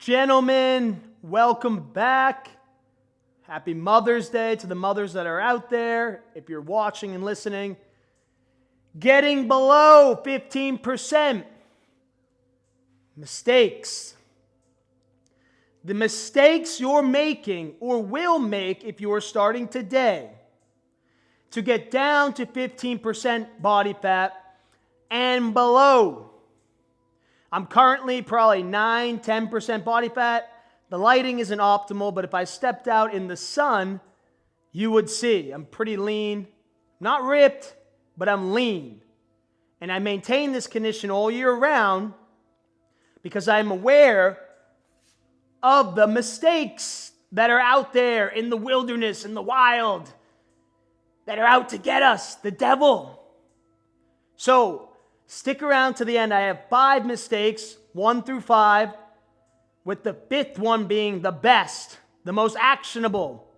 Gentlemen, welcome back. Happy Mother's Day to the mothers that are out there. If you're watching and listening, getting below 15%. Mistakes. The mistakes you're making or will make if you are starting today to get down to 15% body fat and below. I'm currently probably 9-10% body fat. The lighting isn't optimal, but if I stepped out in the sun, you would see I'm pretty lean. Not ripped, but I'm lean. And I maintain this condition all year round because I'm aware of the mistakes that are out there in the wilderness, in the wild, that are out to get us, the devil. So, stick around to the end. I have 5 mistakes, 1 through 5, with the 5th one being the best, the most actionable,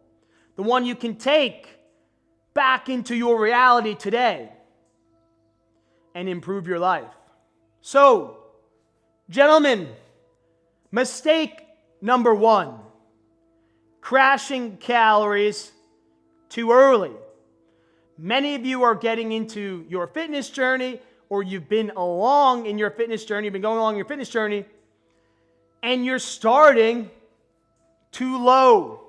the one you can take back into your reality today and improve your life. So, gentlemen, mistake number 1, crashing calories too early. Many of you are getting into your fitness journey, or you've been along in your fitness journey, you've been going along your fitness journey, and you're starting too low.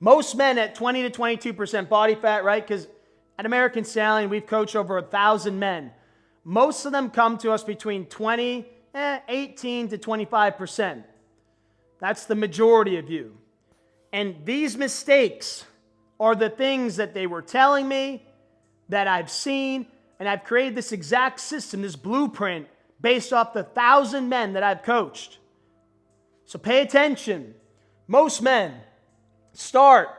Most men at 20 to 22% body fat, right? Because at American Stallion, we've coached over 1,000 men. Most of them come to us between 18 to 25%. That's the majority of you. And these mistakes are the things that they were telling me, that I've seen, and I've created this exact system, this blueprint, based off the 1,000 men that I've coached. So pay attention. Most men start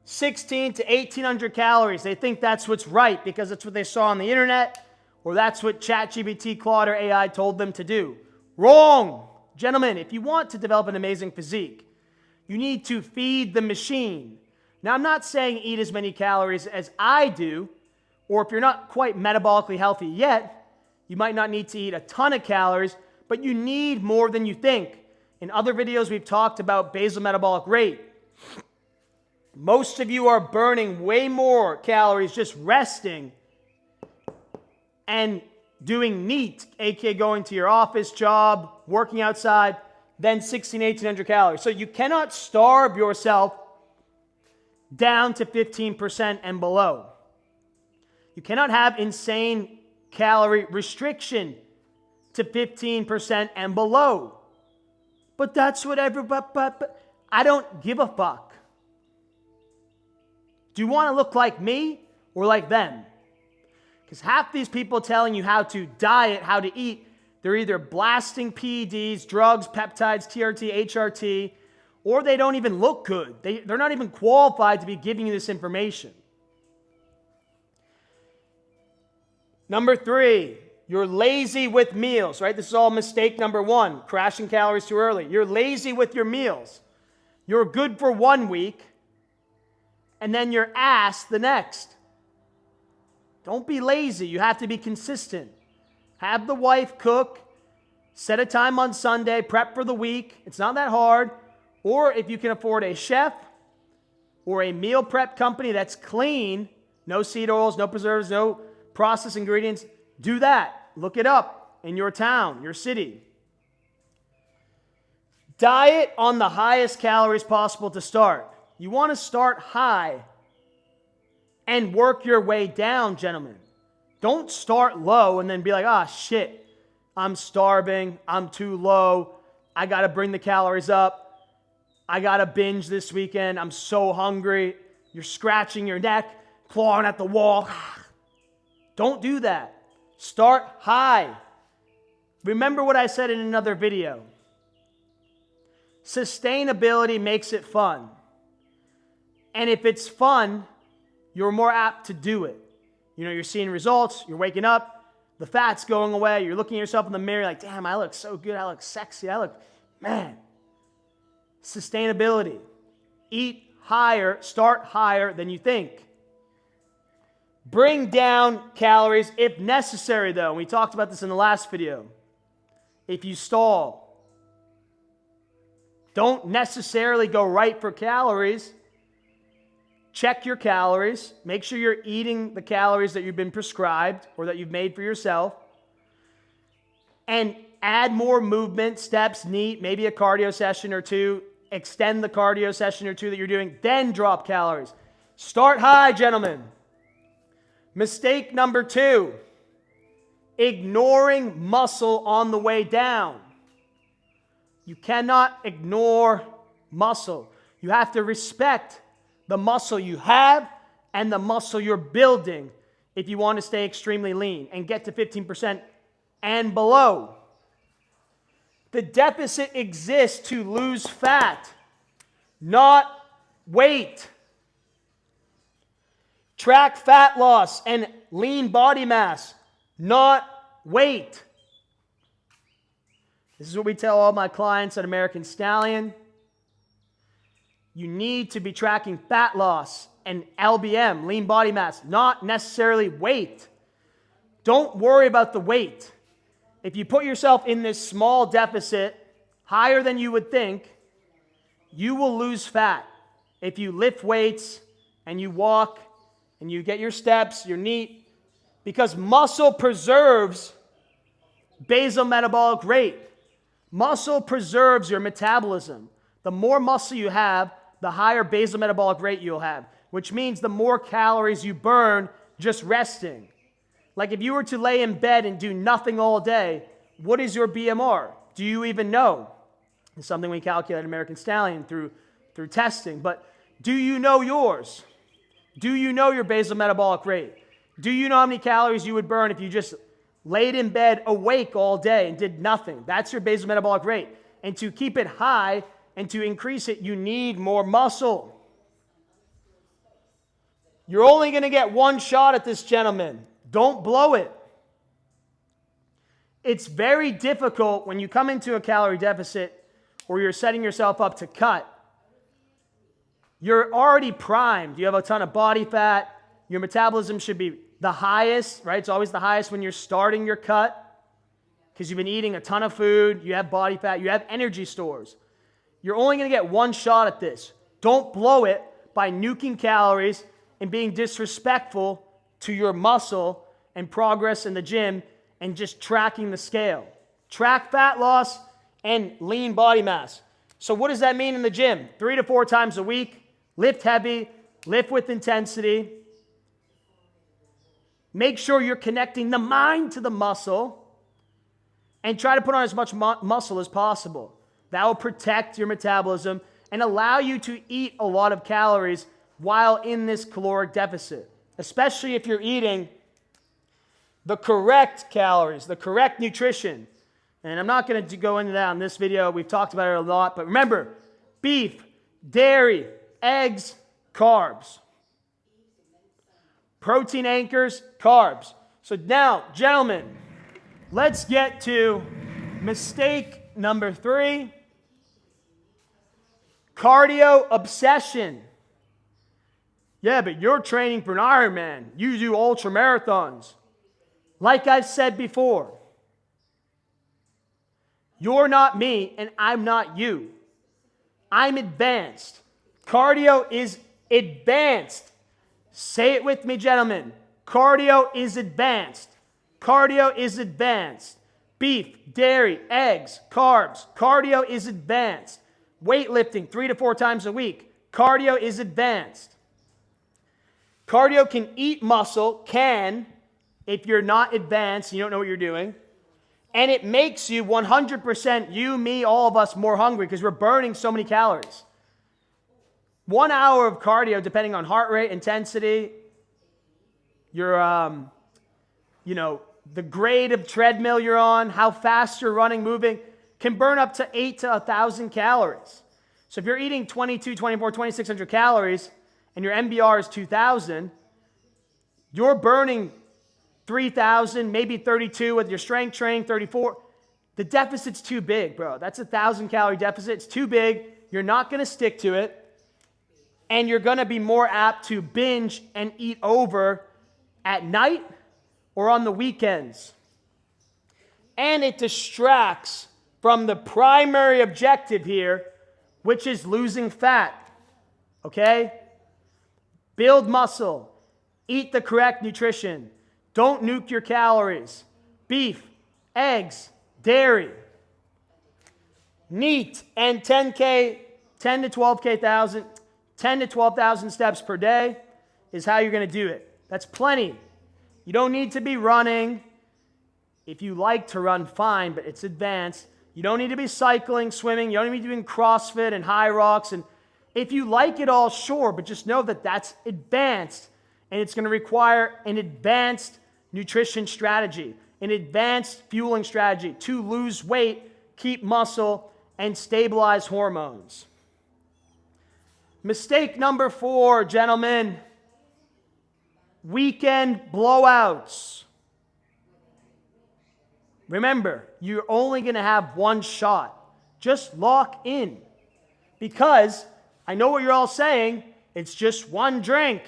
16 to 1,800 calories. They think that's what's right because that's what they saw on the internet, or that's what ChatGPT, Claude, or AI told them to do. Wrong! Gentlemen, if you want to develop an amazing physique, you need to feed the machine. Now, I'm not saying eat as many calories as I do, or if you're not quite metabolically healthy yet, you might not need to eat a ton of calories, but you need more than you think. In other videos, we've talked about basal metabolic rate. Most of you are burning way more calories just resting and doing NEAT, aka going to your office job, working outside, than 1,800 calories. So you cannot starve yourself down to 15% and below. You cannot have insane calorie restriction to 15% and below. But that's what I don't give a fuck. Do you want to look like me or like them? Because half these people telling you how to diet, how to eat, they're either blasting PEDs, drugs, peptides, TRT, HRT, or they don't even look good. They're not even qualified to be giving you this information. Number 3, you're lazy with meals, right? This is all mistake number 1, crashing calories too early. You're lazy with your meals. You're good for 1 week, and then you're ass the next. Don't be lazy. You have to be consistent. Have the wife cook, set a time on Sunday, prep for the week. It's not that hard. Or if you can afford a chef or a meal prep company that's clean, no seed oils, no preservatives, no processed ingredients, do that. Look it up in your town, your city. Diet on the highest calories possible to start. You want to start high and work your way down, gentlemen. Don't start low and then be like, shit, I'm starving, I'm too low, I got to bring the calories up. I got to binge this weekend. I'm so hungry. You're scratching your neck, clawing at the wall. Don't do that. Start high. Remember what I said in another video. Sustainability makes it fun. And if it's fun, you're more apt to do it. You know, you're seeing results. You're waking up. The fat's going away. You're looking at yourself in the mirror like, damn, I look so good. I look sexy. Man. Sustainability. Eat higher, start higher than you think. Bring down calories if necessary, though. We talked about this in the last video. If you stall, Don't necessarily go right for calories. Check your calories. Make sure you're eating the calories that you've been prescribed or that you've made for yourself. And add more movement, steps, NEAT, maybe a cardio session or two. Extend the cardio session or two that you're doing. Then drop calories. Start high, gentlemen. Mistake number 2. Ignoring muscle on the way down. You cannot ignore muscle. You have to respect the muscle you have and the muscle you're building if you want to stay extremely lean and get to 15% and below. The deficit exists to lose fat, not weight. Track fat loss and lean body mass, not weight. This is what we tell all my clients at American Stallion. You need to be tracking fat loss and LBM, lean body mass, not necessarily weight. Don't worry about the weight. If you put yourself in this small deficit, higher than you would think, you will lose fat. If you lift weights and you walk and you get your steps, your NEAT, because muscle preserves basal metabolic rate. Muscle preserves your metabolism. The more muscle you have, the higher basal metabolic rate you'll have, which means the more calories you burn just resting. Like if you were to lay in bed and do nothing all day, what is your BMR? Do you even know? It's something we calculate at American Stallion through testing. But do you know yours? Do you know your basal metabolic rate? Do you know how many calories you would burn if you just laid in bed awake all day and did nothing? That's your basal metabolic rate. And to keep it high and to increase it, you need more muscle. You're only going to get one shot at this, gentlemen. Don't blow it. It's very difficult when you come into a calorie deficit or you're setting yourself up to cut. You're already primed. You have a ton of body fat. Your metabolism should be the highest, right? It's always the highest when you're starting your cut because you've been eating a ton of food. You have body fat. You have energy stores. You're only going to get one shot at this. Don't blow it by nuking calories and being disrespectful to your muscle and progress in the gym and just tracking the scale. Track fat loss and lean body mass. So what does that mean in the gym? 3 to 4 times a week. Lift heavy. Lift with intensity. Make sure you're connecting the mind to the muscle and try to put on as much muscle as possible. That will protect your metabolism and allow you to eat a lot of calories while in this caloric deficit, especially if you're eating the correct calories, the correct nutrition. And I'm not going to go into that in this video. We've talked about it a lot. But remember, beef, dairy, eggs, carbs. Protein anchors, carbs. So now, gentlemen, let's get to mistake number 3. Cardio obsession. Yeah, but you're training for an Ironman. You do ultra marathons. Like I've said before, you're not me and I'm not you. I'm advanced. Cardio is advanced. Say it with me, gentlemen. Cardio is advanced. Cardio is advanced. Beef, dairy, eggs, carbs. Cardio is advanced. Weightlifting 3 to 4 times a week. Cardio is advanced. Cardio can eat muscle, if you're not advanced, you don't know what you're doing. And it makes you 100%, you, me, all of us, more hungry because we're burning so many calories. 1 hour of cardio, depending on heart rate, intensity, your, the grade of treadmill you're on, how fast you're running, moving, can burn up to 8 to 1,000 calories. So if you're eating 22, 24, 2,600 calories and your MBR is 2,000, you're burning 3,000, maybe 32 with your strength training, 34. The deficit's too big, bro. That's 1,000 calorie deficit. It's too big. You're not going to stick to it. And you're going to be more apt to binge and eat over at night or on the weekends. And it distracts from the primary objective here, which is losing fat. Okay? Build muscle. Eat the correct nutrition. Don't nuke your calories. Beef, eggs, dairy. NEAT and 10K, 10 to 12,000 steps per day is how you're going to do it. That's plenty. You don't need to be running. If you like to run, fine, but it's advanced. You don't need to be cycling, swimming. You don't need to be doing CrossFit and high rocks. And if you like it all, sure, but just know that that's advanced. And it's going to require an advanced nutrition strategy, an advanced fueling strategy to lose weight, keep muscle, and stabilize hormones. Mistake number 4, gentlemen. Weekend blowouts. Remember, you're only going to have one shot. Just lock in. Because I know what you're all saying. It's just one drink.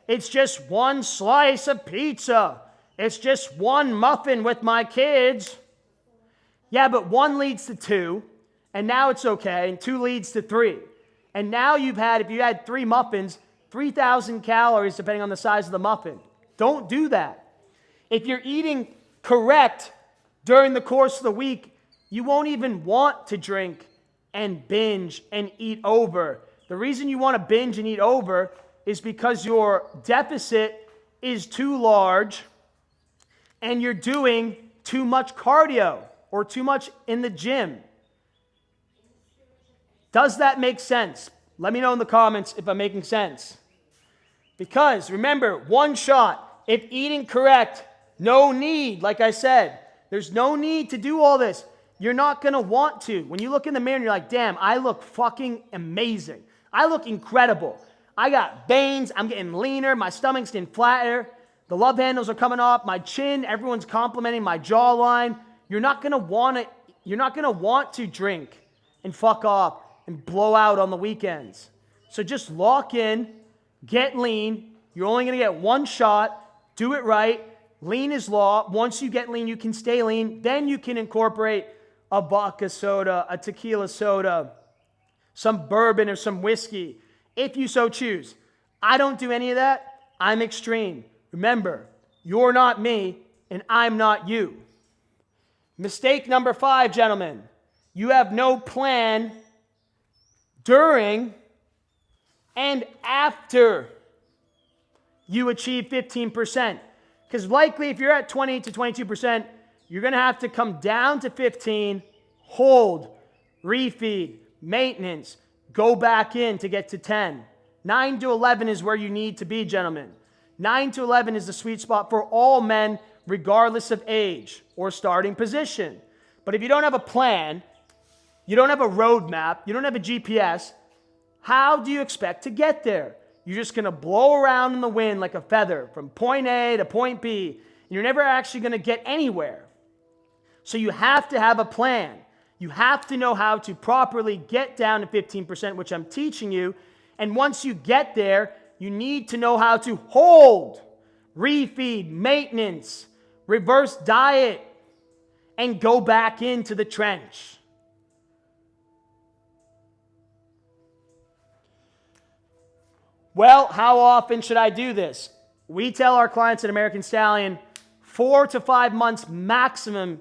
It's just one slice of pizza. It's just one muffin with my kids. Yeah, but 1 leads to 2, and now it's okay, and 2 leads to 3. And now if you had 3 muffins, 3,000 calories depending on the size of the muffin. Don't do that. If you're eating correct during the course of the week, you won't even want to drink and binge and eat over. The reason you want to binge and eat over is because your deficit is too large and you're doing too much cardio or too much in the gym. Does that make sense? Let me know in the comments if I'm making sense. Because remember, one shot. If eating correct, no need, like I said, there's no need to do all this. You're not going to want to. When you look in the mirror and you're like, damn, I look fucking amazing. I look incredible. I got veins. I'm getting leaner. My stomach's getting flatter. The love handles are coming off. My chin, everyone's complimenting my jawline. You're not going to want to drink and fuck off and blow out on the weekends. So just lock in, get lean. You're only going to get one shot. Do it right. Lean is law. Once you get lean, you can stay lean. Then you can incorporate a vodka soda, a tequila soda, some bourbon or some whiskey, if you so choose. I don't do any of that. I'm extreme. Remember, you're not me and I'm not you. Mistake number 5, gentlemen. You have no plan during and after you achieve 15%. Because likely if you're at 20 to 22%, you're going to have to come down to 15, hold, refeed, maintenance, go back in to get to 10. 9 to 11 is where you need to be, gentlemen. 9 to 11 is the sweet spot for all men, regardless of age or starting position. But if you don't have a plan, you don't have a roadmap, you don't have a GPS, how do you expect to get there? You're just going to blow around in the wind like a feather from point A to point B. And you're never actually going to get anywhere. So you have to have a plan. You have to know how to properly get down to 15%, which I'm teaching you. And once you get there, you need to know how to hold, refeed, maintenance, reverse diet, and go back into the trench. Well, how often should I do this? We tell our clients at American Stallion 4 to 5 months maximum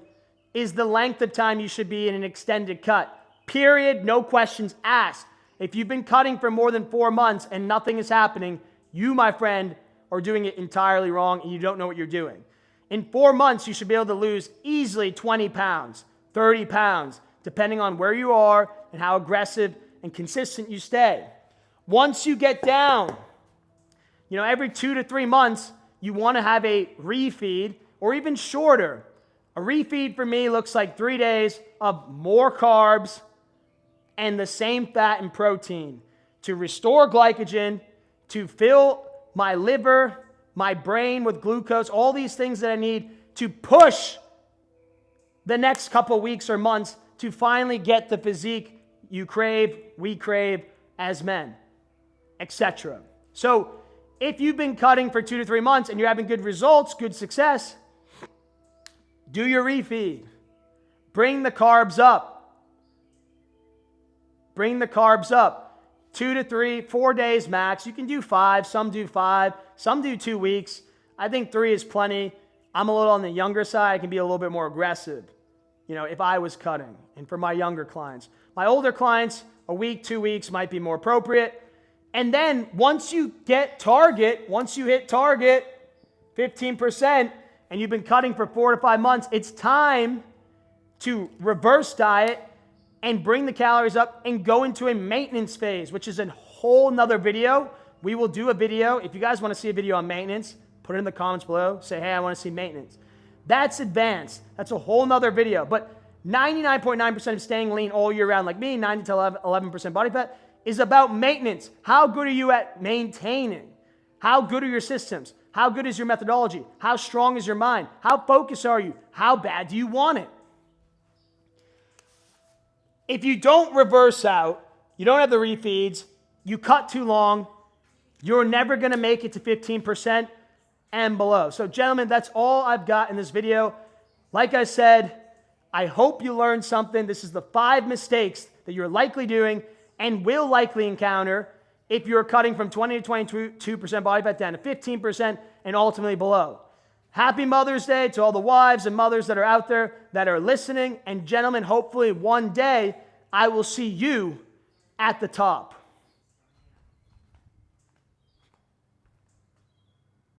is the length of time you should be in an extended cut. Period. No questions asked. If you've been cutting for more than 4 months and nothing is happening, you, my friend, are doing it entirely wrong and you don't know what you're doing. In 4 months, you should be able to lose easily 20 pounds, 30 pounds, depending on where you are and how aggressive and consistent you stay. Once you get down, every 2 to 3 months, you want to have a refeed or even shorter. A refeed for me looks like 3 days of more carbs and the same fat and protein to restore glycogen, to fill my liver, my brain with glucose, all these things that I need to push the next couple weeks or months to finally get the physique you crave, we crave as men, etc. So if you've been cutting for 2 to 3 months and you're having good results, good success, do your refeed. Bring the carbs up. bring the carbs up. 2 to 3, 4 days max. You can do 5. Some do 5. Some do 2 weeks. I think 3 is plenty. I'm a little on the younger side. I can be a little bit more aggressive, if I was cutting. And for my younger clients. My older clients, a week, 2 weeks might be more appropriate. And then once you hit target, 15%, and you've been cutting for 4 to 5 months, it's time to reverse diet and bring the calories up and go into a maintenance phase, which is a whole nother video. We will do a video. If you guys want to see a video on maintenance, put it in the comments below. Say, hey, I want to see maintenance. That's advanced. That's a whole nother video. But 99.9% of staying lean all year round, like me, 90 to 11% body fat, is about maintenance. How good are you at maintaining? How good are your systems? How good is your methodology? How strong is your mind? How focused are you? How bad do you want it? If you don't reverse out, you don't have the refeeds, you cut too long, you're never going to make it to 15% and below. So gentlemen, that's all I've got in this video. Like I said, I hope you learned something. This is the 5 mistakes that you're likely doing and will likely encounter if you're cutting from 20 to 22% body fat down to 15% and ultimately below. Happy Mother's Day to all the wives and mothers that are out there that are listening. And gentlemen, hopefully one day I will see you at the top.